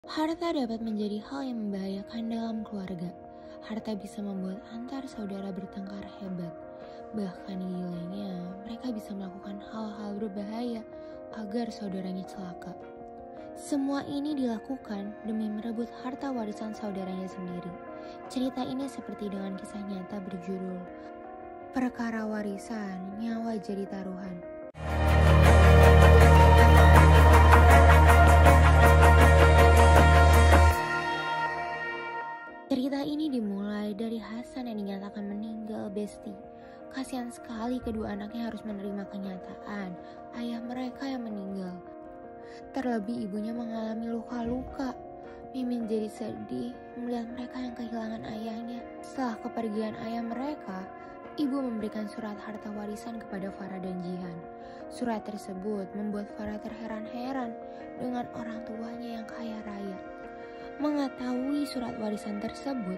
Harta dapat menjadi hal yang membahayakan dalam keluarga. Harta bisa membuat antar saudara bertengkar hebat. Bahkan nilainya, mereka bisa melakukan hal-hal berbahaya agar saudaranya celaka. Semua ini dilakukan demi merebut harta warisan saudaranya sendiri. Cerita ini seperti dengan kisah nyata berjudul Perkara Warisan Nyawa Jadi Taruhan. Cerita ini dimulai dari Hasan yang dinyatakan meninggal besti. Kasihan sekali kedua anaknya harus menerima kenyataan ayah mereka yang meninggal. Terlebih ibunya mengalami luka-luka. Mimin jadi sedih melihat mereka yang kehilangan ayahnya. Setelah kepergian ayah mereka, ibu memberikan surat harta warisan kepada Farah dan Jihan. Surat tersebut membuat Farah terheran-heran dengan orang tuanya yang kaya raya. Mengetahui surat warisan tersebut,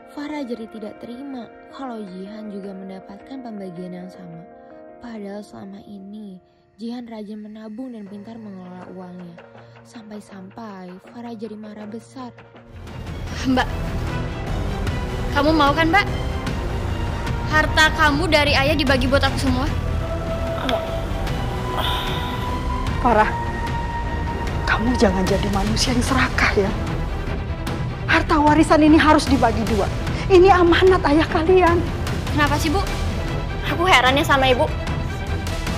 Farah jadi tidak terima kalau Jihan juga mendapatkan pembagian yang sama. Padahal selama ini, Jihan rajin menabung dan pintar mengelola uangnya. Sampai-sampai Farah jadi marah besar. Mbak, kamu mau kan mbak? Harta kamu dari ayah dibagi buat aku semua? Farah, kamu jangan jadi manusia yang serakah ya. Harta warisan ini harus dibagi dua. Ini amanat ayah kalian. Kenapa sih bu? Aku heran ya sama ibu.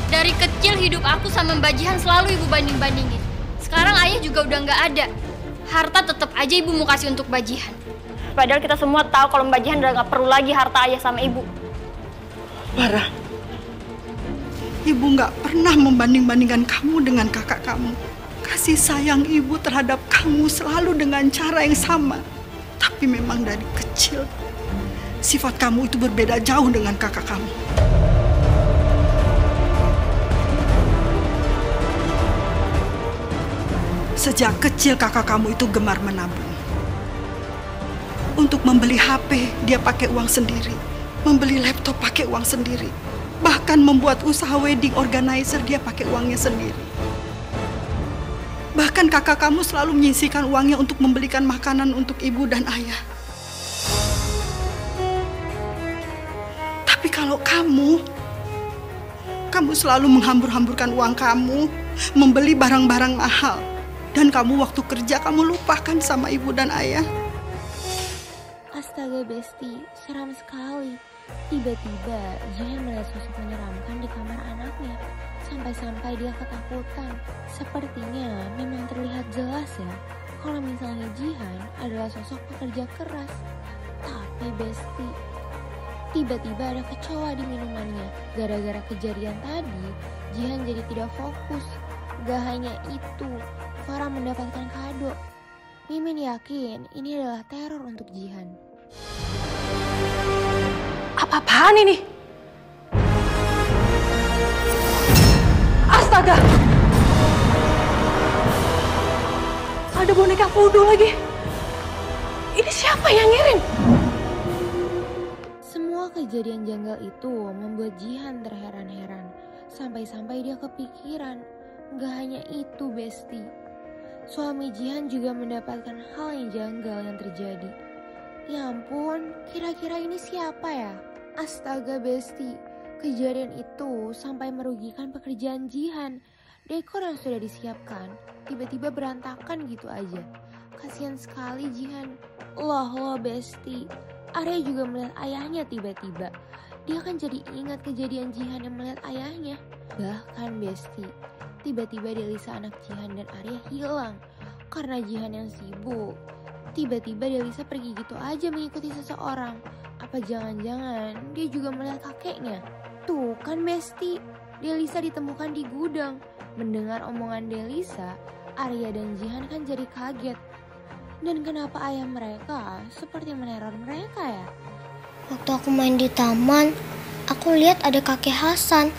Dari kecil hidup aku sama Mbak Jihan selalu ibu banding-bandingin. Sekarang ayah juga udah nggak ada. Harta tetap aja ibu mau kasih untuk Mbak Jihan. Padahal kita semua tahu kalau Mbak Jihan udah nggak perlu lagi harta ayah sama ibu. Farah, ibu nggak pernah membanding-bandingkan kamu dengan kakak kamu. Kasih sayang ibu terhadap kamu selalu dengan cara yang sama. Tapi memang dari kecil, sifat kamu itu berbeda jauh dengan kakak kamu. Sejak kecil kakak kamu itu gemar menabung. Untuk membeli HP, dia pakai uang sendiri. Membeli laptop pakai uang sendiri. Bahkan membuat usaha wedding organizer dia pakai uangnya sendiri. Bahkan kakak kamu selalu menyisihkan uangnya untuk membelikan makanan untuk ibu dan ayah. Tapi kalau kamu selalu menghambur-hamburkan uang kamu, membeli barang-barang mahal. Dan kamu waktu kerja kamu lupakan sama ibu dan ayah. Astaga besti, seram sekali. Tiba-tiba Jihan melihat sosok menyeramkan di kamar anaknya. Sampai-sampai dia ketakutan. Sepertinya memang terlihat jelas ya kalau misalnya Jihan adalah sosok pekerja keras. Tapi besti, tiba-tiba ada kecoa di minumannya. Gara-gara kejadian tadi, Jihan jadi tidak fokus. Gak hanya itu, Farah mendapatkan kado. Mimin yakin ini adalah teror untuk Jihan. Apa-apaan ini? Astaga! Ada boneka voodoo lagi. Ini siapa yang ngirim? Semua kejadian janggal itu membuat Jihan terheran-heran. Sampai-sampai dia kepikiran. Gak hanya itu besti. Suami Jihan juga mendapatkan hal yang janggal yang terjadi. Ya ampun, kira-kira ini siapa ya? Astaga besti, kejadian itu sampai merugikan pekerjaan Jihan. Dekor yang sudah disiapkan tiba-tiba berantakan gitu aja. Kasihan sekali Jihan. Loh besti, Arya juga melihat ayahnya tiba-tiba. Dia kan jadi ingat kejadian Jihan yang melihat ayahnya. Bahkan besti, tiba-tiba Delisa anak Jihan dan Arya hilang. Karena Jihan yang sibuk, tiba-tiba Delisa pergi gitu aja mengikuti seseorang. Apa jangan-jangan dia juga melihat kakeknya? Tuh kan besti, Delisa ditemukan di gudang. Mendengar omongan Delisa, Arya dan Jihan kan jadi kaget. Dan kenapa ayah mereka seperti meneror mereka ya? Waktu aku main di taman, aku lihat ada kakek Hasan.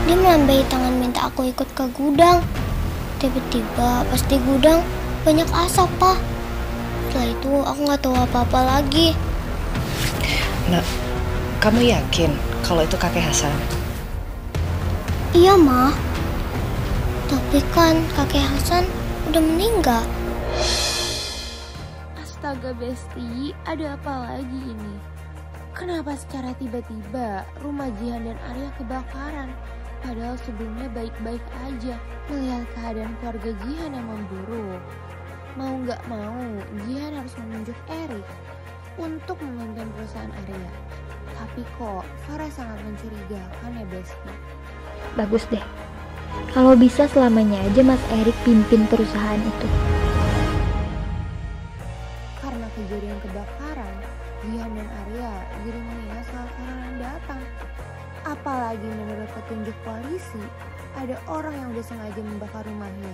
Dia melambai tangan minta aku ikut ke gudang. Tiba-tiba pas di gudang banyak asap, Pak. Setelah itu aku nggak tahu apa-apa lagi. Nak, kamu yakin kalau itu kakek Hasan? Iya, Ma. Tapi kan kakek Hasan udah meninggal. Astaga Besti, ada apa lagi ini? Kenapa secara tiba-tiba rumah Jihan dan Arya kebakaran? Padahal sebelumnya baik-baik aja. Melihat keadaan keluarga Jihan yang memburuk, mau gak mau Jihan harus menunjuk Erik untuk memimpin perusahaan Arya. Tapi kok Farah sangat mencurigakan ya Besti. Bagus deh. Kalau bisa selamanya aja Mas Erik pimpin perusahaan itu. Karena kejadian kebakaran, Jihan dan Arya jadi mengira soal Farah yang datang. Apalagi menurut petunjuk polisi, ada orang yang udah sengaja membakar rumahnya.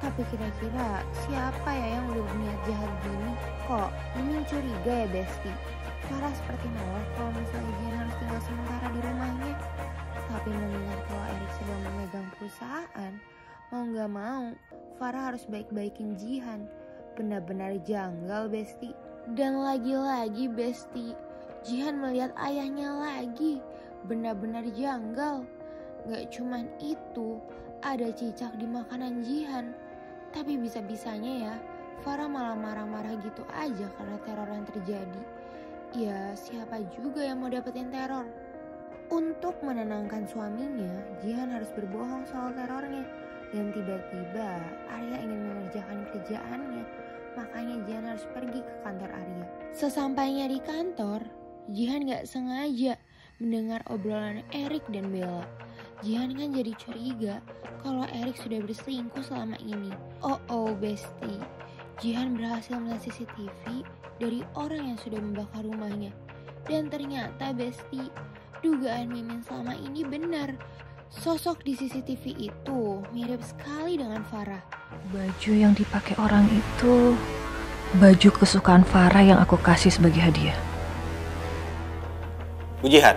Tapi kira-kira siapa ya yang udah berniat jahat gini? Kok Mimin curiga ya Besti? Farah seperti nolak kalau misalnya Jihan harus tinggal sementara di rumahnya. Tapi mengingat kalau Erik sedang memegang perusahaan, mau gak mau, Farah harus baik-baikin Jihan. Benar-benar janggal Besti. Dan lagi-lagi Besti, Jihan melihat ayahnya lagi. Benar-benar janggal. Gak cuman itu, ada cicak di makanan Jihan. Tapi bisa-bisanya ya, Farah malah marah-marah gitu aja karena teror yang terjadi. Ya, siapa juga yang mau dapetin teror? Untuk menenangkan suaminya, Jihan harus berbohong soal terornya. Dan tiba-tiba Arya ingin mengerjakan kerjaannya. Makanya Jihan harus pergi ke kantor Arya. Sesampainya di kantor, Jihan gak sengaja mendengar obrolan Erik dan Bella. Jihan kan jadi curiga kalau Erik sudah berselingkuh selama ini. Oh Besti, Jihan berhasil melihat CCTV dari orang yang sudah membakar rumahnya. Dan ternyata Besti, dugaan Mimin selama ini benar. Sosok di CCTV itu mirip sekali dengan Farah. Baju yang dipakai orang itu baju kesukaan Farah yang aku kasih sebagai hadiah. Bu Jihan,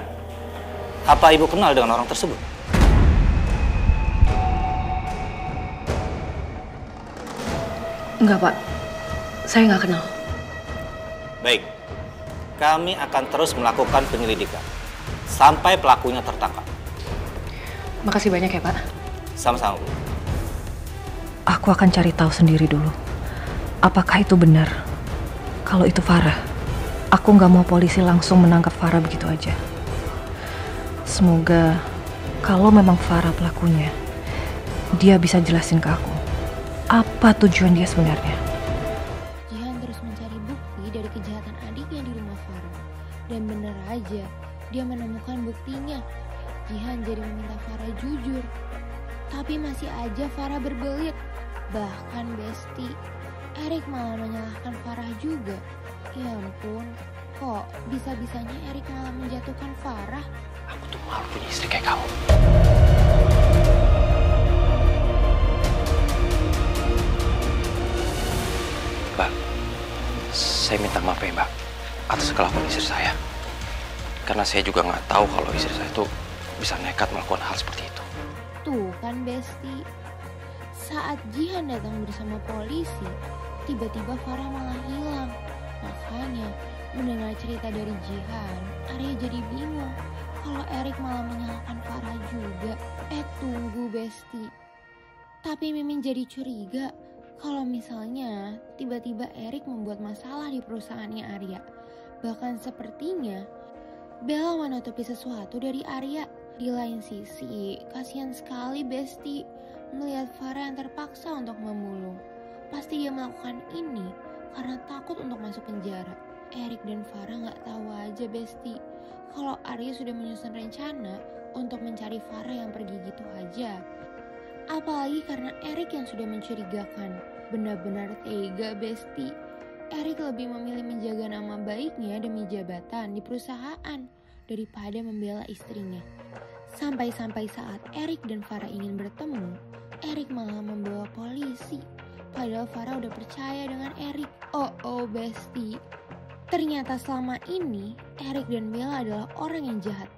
apa ibu kenal dengan orang tersebut? Enggak Pak, saya nggak kenal. Baik, kami akan terus melakukan penyelidikan sampai pelakunya tertangkap. Makasih banyak ya Pak. Sama-sama Bu. Aku akan cari tahu sendiri dulu. Apakah itu benar? Kalau itu Farah, aku nggak mau polisi langsung menangkap Farah begitu aja. Semoga kalau memang Farah pelakunya, dia bisa jelasin ke aku apa tujuan dia sebenarnya. Jihan terus mencari bukti dari kejahatan adiknya di rumah Farah. Dan benar aja, dia menemukan buktinya. Jihan jadi meminta Farah jujur. Tapi masih aja Farah berbelit. Bahkan Besti, Erik malah menyalahkan Farah juga. Ya ampun, kok bisa-bisanya Erik malah menjatuhkan Farah? Aku tuh malu punya istri kayak kamu. Mbak, saya minta maaf ya Mbak atas kelakuan istri saya. Karena saya juga nggak tahu kalau istri saya itu bisa nekat melakukan hal seperti itu. Tuh kan Besti, saat Jihan datang bersama polisi, tiba-tiba Farah malah hilang. Makanya mendengar cerita dari Jihan, Arya jadi bingung kalau Erik malah menyalahkan Farah juga. Tunggu Besti, tapi Mimin jadi curiga kalau misalnya tiba-tiba Erik membuat masalah di perusahaannya Arya. Bahkan sepertinya Bella menutupi sesuatu dari Arya. Di lain sisi, kasihan sekali Besti melihat Farah yang terpaksa untuk memulung. Pasti dia melakukan ini karena takut untuk masuk penjara. Erik dan Farah gak tahu aja Besti kalau Arya sudah menyusun rencana untuk mencari Farah yang pergi gitu aja. Apalagi karena Erik yang sudah mencurigakan. Benar-benar tega Besti. Erik lebih memilih menjaga nama baiknya demi jabatan di perusahaan daripada membela istrinya. Sampai-sampai saat Erik dan Farah ingin bertemu, Erik malah membawa polisi. Padahal Farah udah percaya dengan Erik. Oh Besti, ternyata selama ini Erik dan Bella adalah orang yang jahat.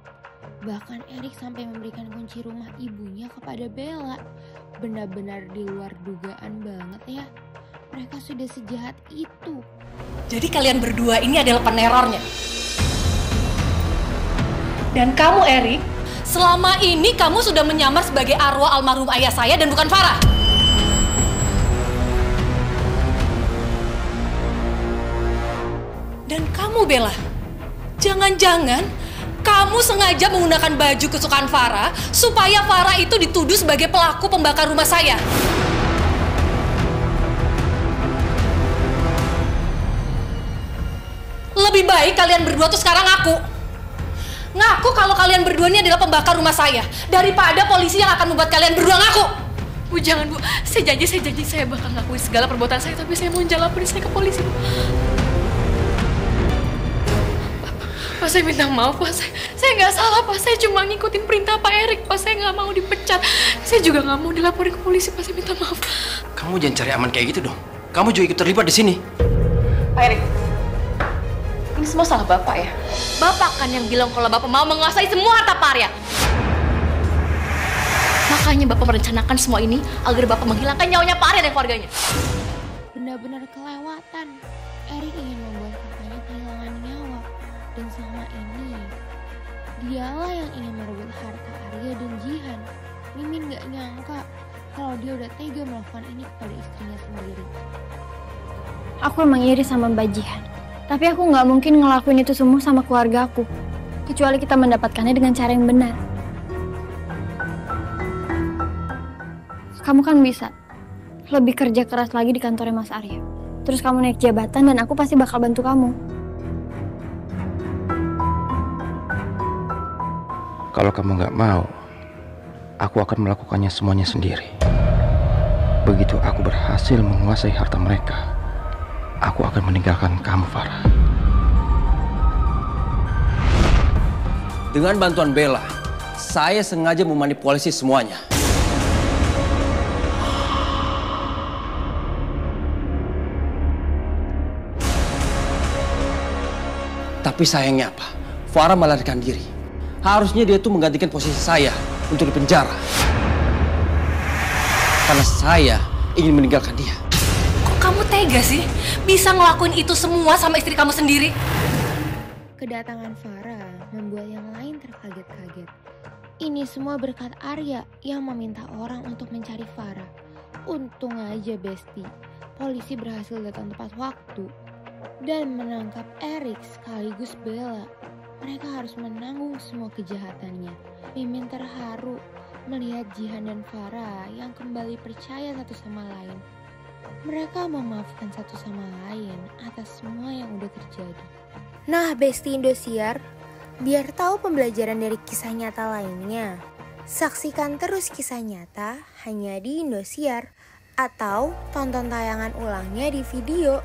Bahkan Erik sampai memberikan kunci rumah ibunya kepada Bella. Benar-benar di luar dugaan banget ya. Mereka sudah sejahat itu. Jadi kalian berdua ini adalah penerornya. Dan kamu Erik, Selama ini kamu sudah menyamar sebagai arwah almarhum ayah saya dan bukan Farah. Dan kamu, Bella, jangan-jangan kamu sengaja menggunakan baju kesukaan Farah supaya Farah itu dituduh sebagai pelaku pembakar rumah saya. Lebih baik kalian berdua tuh sekarang ngaku kalau kalian berdua ini adalah pembakar rumah saya daripada polisi yang akan membuat kalian berdua ngaku. Bu, jangan Bu. Saya janji saya bakal ngakuin segala perbuatan saya, tapi saya mau laporin saya ke polisi, Bu. Pak, saya minta maaf, Pak. Saya nggak salah, Pak. Saya cuma ngikutin perintah Pak Erik, Pak. Saya nggak mau dipecat. Saya juga nggak mau dilaporin ke polisi, Pak. Saya minta maaf. Kamu jangan cari aman kayak gitu dong. Kamu juga ikut terlibat di sini. Pak Erik, ini semua salah Bapak ya? Bapak kan yang bilang kalau Bapak mau menguasai semua harta Pak Arya. Makanya Bapak merencanakan semua ini agar Bapak menghilangkan nyawanya Pak Arya dan keluarganya. Benar-benar kelewatan. Erik ingin membuat kakaknya kehilangan nyawa. Dan selama ini, dialah yang ingin merebut harta Arya dan Jihan. Mimin gak nyangka kalau dia udah tega melakukan ini kepada istrinya sendiri. Aku emang iri sama Mbak Jihan. Tapi aku nggak mungkin ngelakuin itu semua sama keluarga aku. Kecuali kita mendapatkannya dengan cara yang benar. Kamu kan bisa lebih kerja keras lagi di kantornya Mas Arya. Terus kamu naik jabatan dan aku pasti bakal bantu kamu. Kalau kamu nggak mau, aku akan melakukannya semuanya sendiri. Begitu aku berhasil menguasai harta mereka, aku akan meninggalkan kamu, Farah. Dengan bantuan Bella, saya sengaja memanipulasi semuanya. Tapi sayangnya apa? Farah melarikan diri. Harusnya dia tuh menggantikan posisi saya untuk dipenjara. Karena saya ingin meninggalkan dia. Kamu tega sih bisa ngelakuin itu semua sama istri kamu sendiri? Kedatangan Farah membuat yang lain terkaget-kaget. Ini semua berkat Arya yang meminta orang untuk mencari Farah. Untung aja Besti, polisi berhasil datang tepat waktu dan menangkap Erik sekaligus Bella. Mereka harus menanggung semua kejahatannya. Mimin terharu melihat Jihan dan Farah yang kembali percaya satu sama lain. Mereka memaafkan satu sama lain atas semua yang udah terjadi. Nah, Besti Indosiar, biar tahu pembelajaran dari kisah nyata lainnya, saksikan terus kisah nyata hanya di Indosiar atau tonton tayangan ulangnya di video